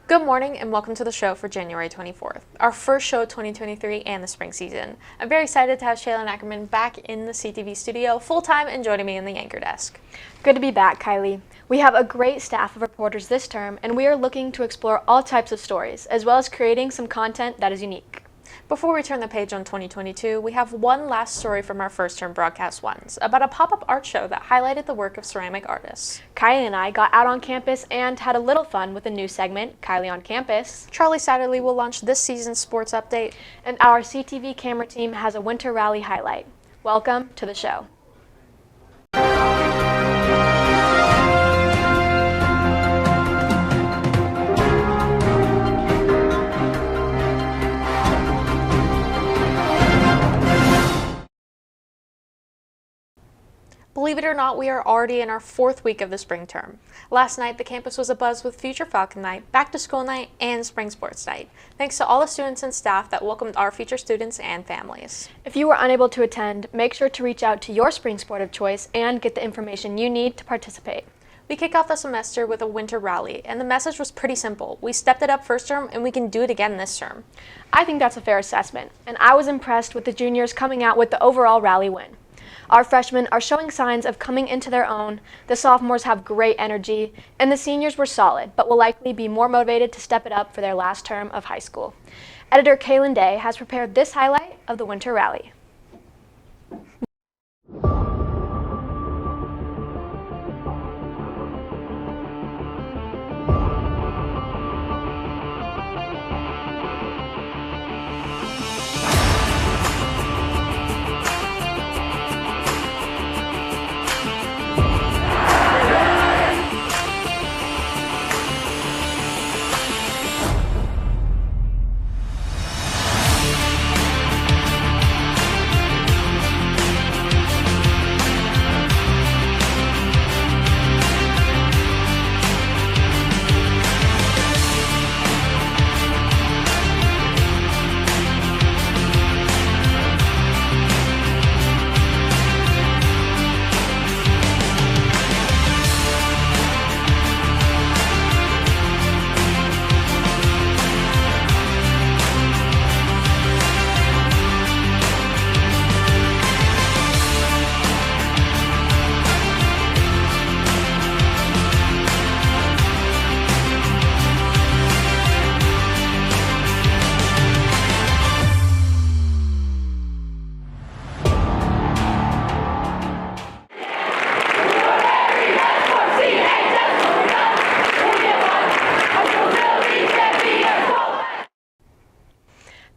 Good morning and welcome to the show for January 24th, our first show of 2023 and the spring season. I'm very excited to have Chelyn and Ackerman back in the CTV studio full-time and joining me in the anchor desk. Good to be back, Kylie. We have a great staff of reporters this term, and we are looking to explore all types of stories, as well as creating some content that is unique. Before we turn the page on 2022, we have one last story from our first-term broadcast ones about a pop-up art show that highlighted the work of ceramic artists. Kylie and I got out on campus and had a little fun with a new segment, Kylie on Campus. Charlie Satterlee will launch this season's sports update. And our CTV camera team has a winter rally highlight. Welcome to the show. Believe it or not, we are already in our fourth week of the spring term. Last night, the campus was abuzz with Future Falcon Night, Back to School Night, and Spring Sports Night. Thanks to all the students and staff that welcomed our future students and families. If you were unable to attend, make sure to reach out to your spring sport of choice and get the information you need to participate. We kick off the semester with a winter rally, and the message was pretty simple. We stepped it up first term, and we can do it again this term. I think that's a fair assessment, and I was impressed with the juniors coming out with the overall rally win. Our freshmen are showing signs of coming into their own, the sophomores have great energy, and the seniors were solid, but will likely be more motivated to step it up for their last term of high school. Editor Chelyn has prepared this highlight of the winter rally.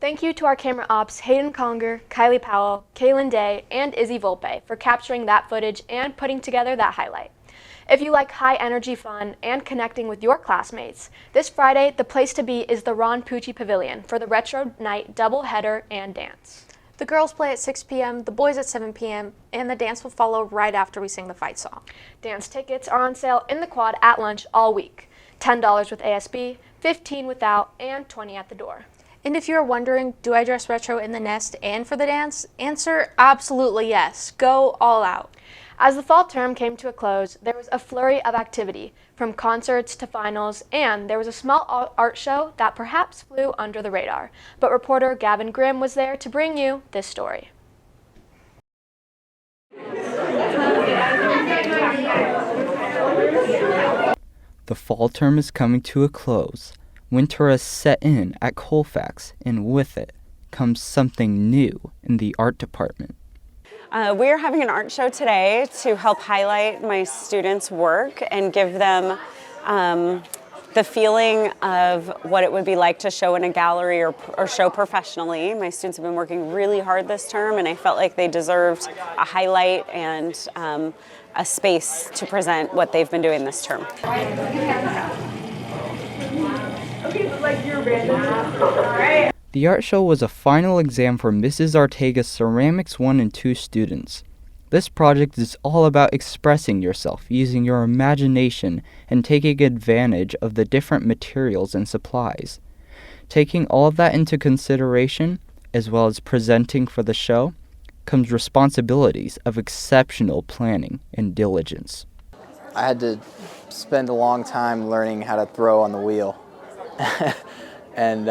Thank you to our camera ops, Hayden Conger, Kylie Powell, Chelyn and Izzy Volpe for capturing that footage and putting together that highlight. If you like high-energy fun and connecting with your classmates, this Friday, the place to be is the Ron Pucci Pavilion for the Retro Night double-header and dance. The girls play at 6 p.m., the boys at 7 p.m., and the dance will follow right after we sing the fight song. Dance tickets are on sale in the quad at lunch all week. $10 with ASB, $15 without, and $20 at the door. And if you're wondering, do I dress retro in the nest and for the dance? Answer, absolutely yes. Go all out. As the fall term came to a close, there was a flurry of activity, from concerts to finals, and there was a small art show that perhaps flew under the radar. But reporter Gavin Grimm was there to bring you this story. The fall term is coming to a close. Winter has set in at Colfax, and with it comes something new in the art department. We're having an art show today to help highlight my students' work and give them the feeling of what it would be like to show in a gallery or show professionally. My students have been working really hard this term, and I felt like they deserved a highlight and a space to present what they've been doing this term. The art show was a final exam for Mrs. Artega's Ceramics 1 and 2 students. This project is all about expressing yourself using your imagination and taking advantage of the different materials and supplies. Taking all of that into consideration, as well as presenting for the show, comes responsibilities of exceptional planning and diligence. I had to spend a long time learning how to throw on the wheel. And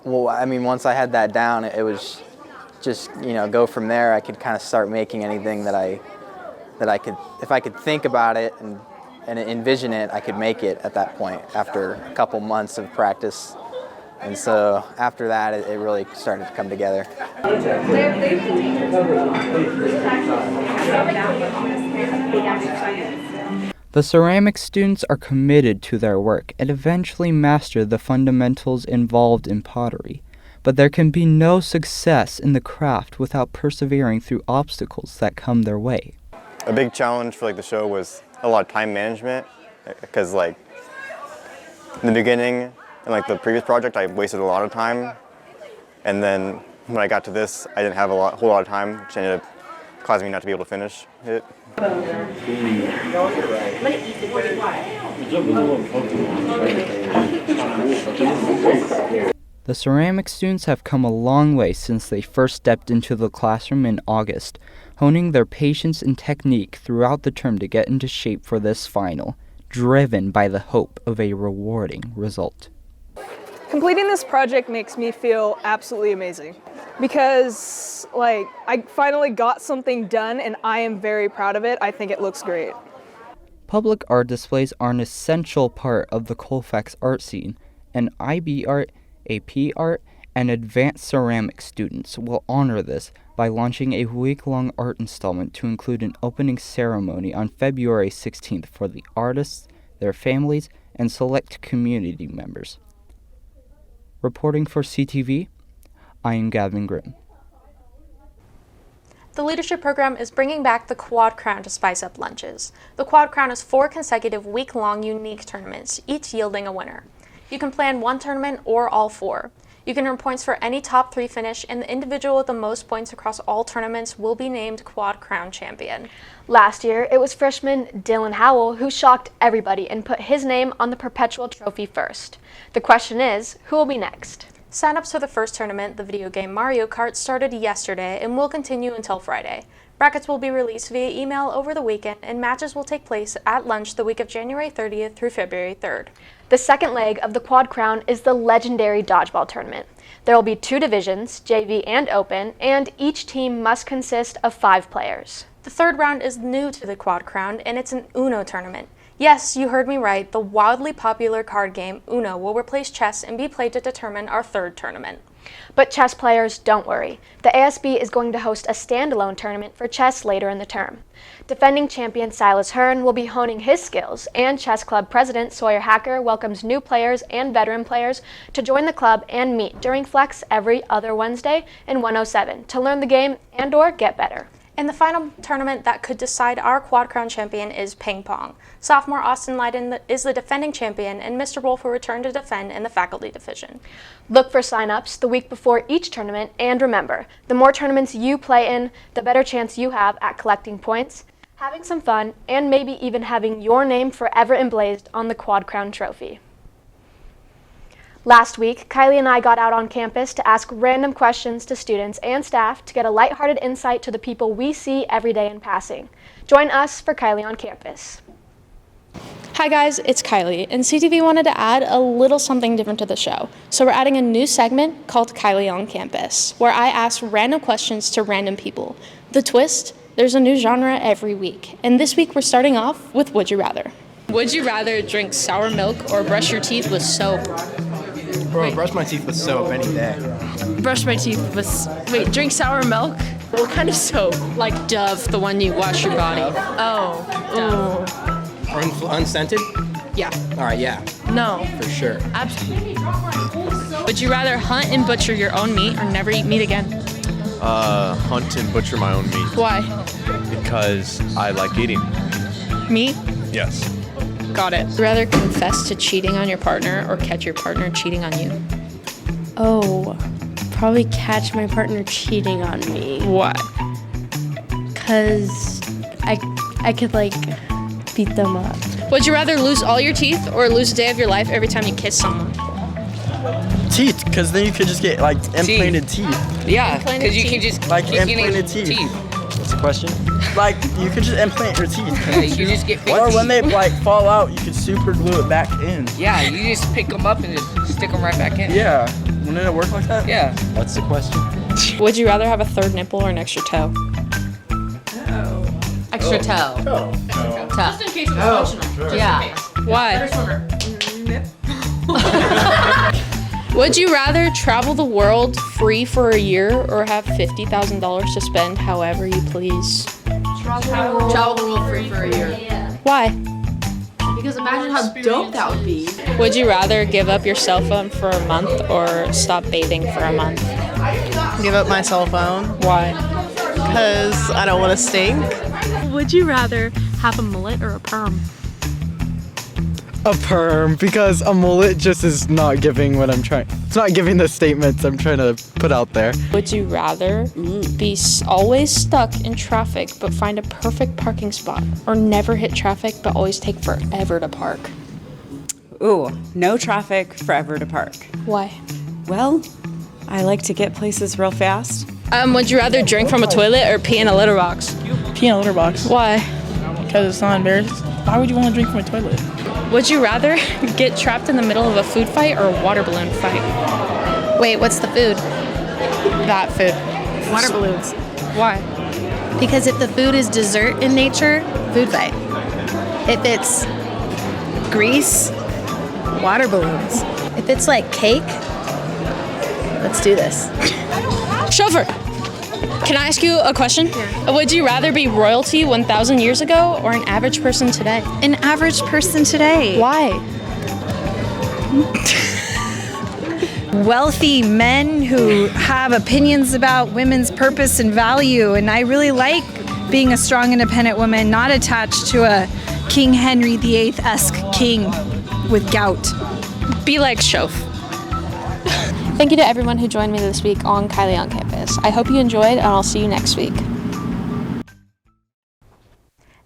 well, I mean, once I had that down, it was just, you know, go from there. I could kind of start making anything that I could, if I could think about it and envision it, I could make it at that point after a couple months of practice. And so after that, it really started to come together. The ceramics students are committed to their work and eventually master the fundamentals involved in pottery. But there can be no success in the craft without persevering through obstacles that come their way. A big challenge for the show was a lot of time management, because in the beginning and the previous project, I wasted a lot of time, and then when I got to this, I didn't have a whole lot of time, which ended up causing me not to be able to finish it. The ceramics students have come a long way since they first stepped into the classroom in August, honing their patience and technique throughout the term to get into shape for this final, driven by the hope of a rewarding result. Completing this project makes me feel absolutely amazing because I finally got something done and I am very proud of it. I think it looks great. Public art displays are an essential part of the Colfax art scene, and IB art, AP art, and advanced ceramics students will honor this by launching a week-long art installment to include an opening ceremony on February 16th for the artists, their families, and select community members. Reporting for CTV, I am Gavin Grimm. The leadership program is bringing back the Quad Crown to spice up lunches. The Quad Crown is 4 consecutive week-long unique tournaments, each yielding a winner. You can plan one tournament or all 4. You can earn points for any top 3 finish, and the individual with the most points across all tournaments will be named Quad Crown champion. Last year, it was freshman Dylan Howell who shocked everybody and put his name on the perpetual trophy first. The question is, who will be next? Sign-ups for the first tournament, the video game Mario Kart, started yesterday and will continue until Friday. Brackets will be released via email over the weekend, and matches will take place at lunch the week of January 30th through February 3rd. The second leg of the Quad Crown is the legendary dodgeball tournament. There will be 2 divisions, JV and Open, and each team must consist of 5 players. The third round is new to the Quad Crown, and it's an Uno tournament. Yes, you heard me right, the wildly popular card game Uno will replace chess and be played to determine our third tournament. But chess players, don't worry. The ASB is going to host a standalone tournament for chess later in the term. Defending champion Silas Hearn will be honing his skills, and Chess Club President Sawyer Hacker welcomes new players and veteran players to join the club and meet during Flex every other Wednesday in 107 to learn the game and/or get better. And the final tournament that could decide our Quad Crown champion is ping pong. Sophomore Austin Leiden is the defending champion, and Mr. Wolf will return to defend in the faculty division. Look for sign-ups the week before each tournament, and remember, the more tournaments you play in, the better chance you have at collecting points, having some fun, and maybe even having your name forever emblazed on the Quad Crown trophy. Last week, Kylie and I got out on campus to ask random questions to students and staff to get a lighthearted insight to the people we see every day in passing. Join us for Kylie on Campus. Hi guys, it's Kylie, and CTV wanted to add a little something different to the show. So we're adding a new segment called Kylie on Campus, where I ask random questions to random people. The twist, there's a new genre every week, and this week we're starting off with Would You Rather. Would you rather drink sour milk or brush your teeth with soap? Bro, brush my teeth with soap any day. Brush my teeth with... drink sour milk? What kind of soap? Like Dove, the one you wash your body. Oh. Dove. Unscented? Yeah. All right, yeah. No. For sure. Absolutely. Would you rather hunt and butcher your own meat or never eat meat again? Hunt and butcher my own meat. Why? Because I like eating. Meat? Yes. Got it. Would you rather confess to cheating on your partner or catch your partner cheating on you? Oh, probably catch my partner cheating on me. Why? Because I could, beat them up. Would you rather lose all your teeth or lose a day of your life every time you kiss someone? Teeth, because then you could just get, implanted teeth. Yeah, because you can just implanted teeth. question? Like, you could just implant your teeth. Yeah, you can just get fake Or teeth. when they like fall out, you can super glue it back in. Yeah, you just pick them up and just stick them right back in. Yeah. Wouldn't it work like that? Yeah. What's the question? Would you rather have a third nipple or an extra toe? Extra toe. Oh. Toe. Just in case it was functional. Yeah. Why? Would you rather travel the world free for a year or have $50,000 to spend however you please? Travel the world free for a year. Why? Because imagine how dope that would be. Would you rather give up your cell phone for a month or stop bathing for a month? Give up my cell phone. Why? Because I don't want to stink. Would you rather have a mullet or a perm? A perm, because a mullet just is not giving what I'm trying. It's not giving the statements I'm trying to put out there. Would you rather be always stuck in traffic but find a perfect parking spot, or never hit traffic but always take forever to park? Ooh, no traffic, forever to park. Why? Well, I like to get places real fast. Would you rather drink from a toilet or pee in a litter box? Pee in a litter box. Why? Because it's not embarrassing. Why would you want to drink from a toilet? Would you rather get trapped in the middle of a food fight or a water balloon fight? Wait, what's the food? That food. Water balloons. Why? Because if the food is dessert in nature, food fight. If it's grease, water balloons. If it's like cake, let's do this. Chauffeur, can I ask you a question? Yeah. Would you rather be royalty 1,000 years ago or an average person today? An average person today. Why? Wealthy men who have opinions about women's purpose and value, and I really like being a strong, independent woman, not attached to a King Henry VIII-esque king with gout. Be like Shof. Thank you to everyone who joined me this week on Kylie on Campus. I hope you enjoyed, and I'll see you next week.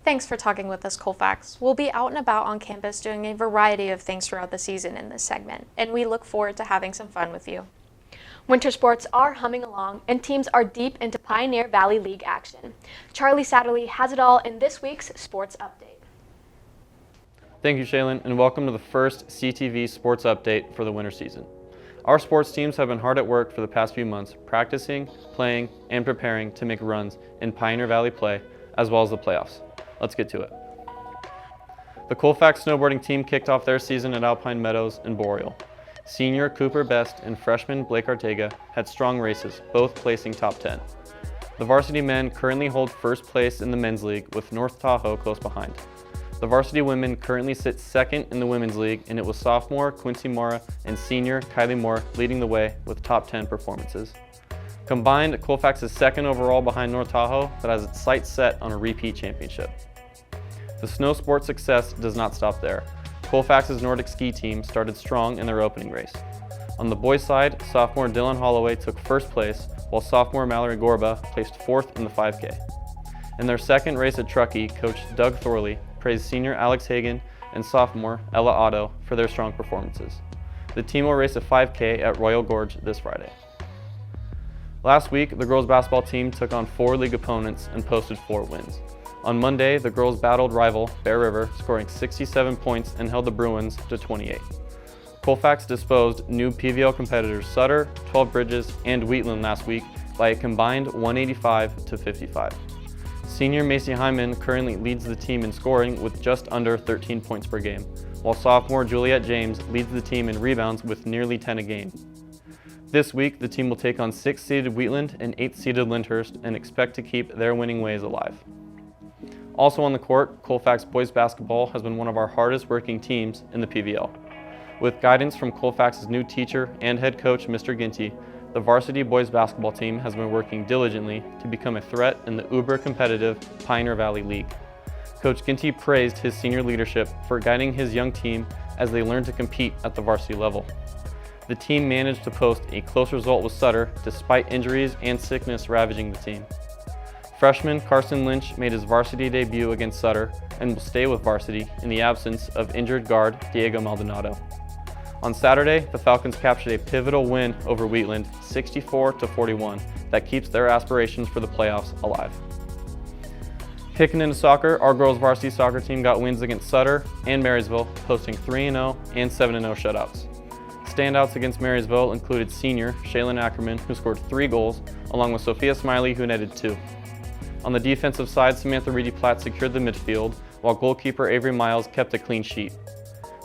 Thanks for talking with us, Colfax. We'll be out and about on campus doing a variety of things throughout the season in this segment, and we look forward to having some fun with you. Winter sports are humming along, and teams are deep into Pioneer Valley League action. Charlie Satterlee has it all in this week's Sports Update. Thank you, Chelyn, and welcome to the first CTV Sports Update for the winter season. Our sports teams have been hard at work for the past few months, practicing, playing, and preparing to make runs in Pioneer Valley play, as well as the playoffs. Let's get to it. The Colfax snowboarding team kicked off their season at Alpine Meadows in Boreal. Senior Cooper Best and freshman Blake Ortega had strong races, both placing top 10. The varsity men currently hold first place in the men's league, with North Tahoe close behind. The varsity women currently sit second in the women's league, and it was sophomore Quincy Mora and senior Kylie Moore leading the way with top 10 performances. Combined, Colfax is second overall behind North Tahoe, but has its sights set on a repeat championship. The snow sport success does not stop there. Colfax's Nordic ski team started strong in their opening race. On the boys' side, sophomore Dylan Holloway took first place, while sophomore Mallory Gorba placed fourth in the 5K. In their second race at Truckee, coach Doug Thorley praised senior Alex Hagan and sophomore Ella Otto for their strong performances. The team will race a 5K at Royal Gorge this Friday. Last week, the girls basketball team took on 4 league opponents and posted 4 wins. On Monday, the girls battled rival Bear River, scoring 67 points and held the Bruins to 28. Colfax disposed new PVL competitors Sutter, 12 Bridges, and Wheatland last week by a combined 185 to 55. Senior Macy Hyman currently leads the team in scoring with just under 13 points per game, while sophomore Juliette James leads the team in rebounds with nearly 10 a game. This week, the team will take on 6th-seeded Wheatland and 8th-seeded Lyndhurst and expect to keep their winning ways alive. Also on the court, Colfax boys basketball has been one of our hardest working teams in the PVL. With guidance from Colfax's new teacher and head coach, Mr. Ginty, the varsity boys basketball team has been working diligently to become a threat in the uber-competitive Pioneer Valley League. Coach Ginty praised his senior leadership for guiding his young team as they learn to compete at the varsity level. The team managed to post a close result with Sutter despite injuries and sickness ravaging the team. Freshman Carson Lynch made his varsity debut against Sutter and will stay with varsity in the absence of injured guard Diego Maldonado. On Saturday, the Falcons captured a pivotal win over Wheatland, 64-41, that keeps their aspirations for the playoffs alive. Kicking into soccer, our girls varsity soccer team got wins against Sutter and Marysville, posting 3-0 and 7-0 shutouts. Standouts against Marysville included senior Chelyn Ackerman, who scored 3 goals, along with Sophia Smiley, who netted 2. On the defensive side, Samantha Reedy-Platt secured the midfield, while goalkeeper Avery Miles kept a clean sheet.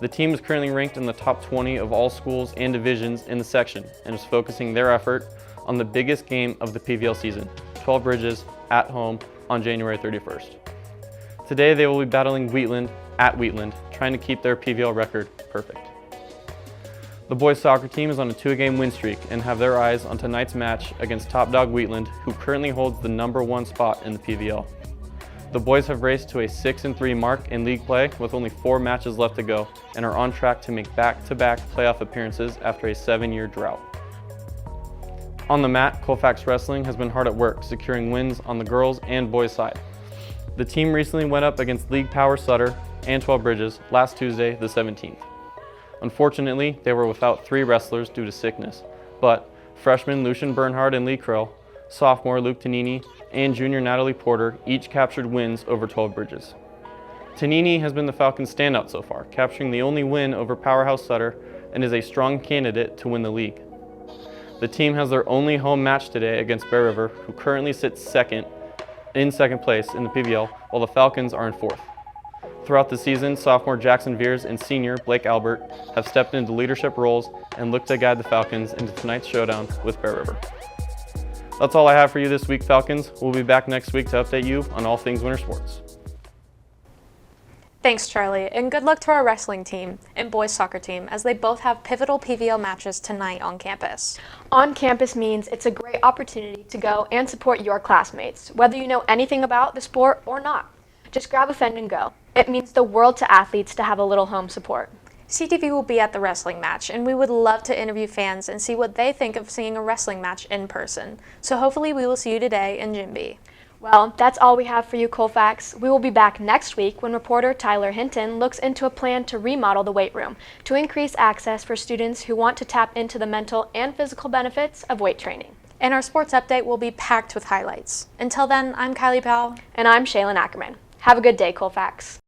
The team is currently ranked in the top 20 of all schools and divisions in the section and is focusing their effort on the biggest game of the PVL season, 12 Bridges at home on January 31st. Today they will be battling Wheatland at Wheatland, trying to keep their PVL record perfect. The boys soccer team is on a 2-game win streak and have their eyes on tonight's match against top dog Wheatland, who currently holds the #1 spot in the PVL. The boys have raced to a 6-3 mark in league play with only 4 matches left to go and are on track to make back-to-back playoff appearances after a 7-year drought. On the mat, Colfax Wrestling has been hard at work, securing wins on the girls and boys side. The team recently went up against League Power Sutter and 12 Bridges last Tuesday, the 17th. Unfortunately, they were without 3 wrestlers due to sickness, but freshmen Lucian Bernhard and Lee Krill, sophomore Luke Tanini, and junior Natalie Porter each captured wins over 12 Bridges. Tanini has been the Falcons' standout so far, capturing the only win over Powerhouse Sutter and is a strong candidate to win the league. The team has their only home match today against Bear River, who currently sits second place in the PVL, while the Falcons are in 4th. Throughout the season, sophomore Jackson Veers and senior Blake Albert have stepped into leadership roles and look to guide the Falcons into tonight's showdown with Bear River. That's all I have for you this week, Falcons. We'll be back next week to update you on all things winter sports. Thanks, Charlie, and good luck to our wrestling team and boys soccer team as they both have pivotal PVL matches tonight on campus. On campus means it's a great opportunity to go and support your classmates, whether you know anything about the sport or not. Just grab a friend and go. It means the world to athletes to have a little home support. CTV will be at the wrestling match, and we would love to interview fans and see what they think of seeing a wrestling match in person. So hopefully we will see you today in Gym B. Well, that's all we have for you, Colfax. We will be back next week when reporter Tyler Hinton looks into a plan to remodel the weight room to increase access for students who want to tap into the mental and physical benefits of weight training. And our sports update will be packed with highlights. Until then, I'm Kylie Powell. And I'm Chelyn Ackerman. Have a good day, Colfax.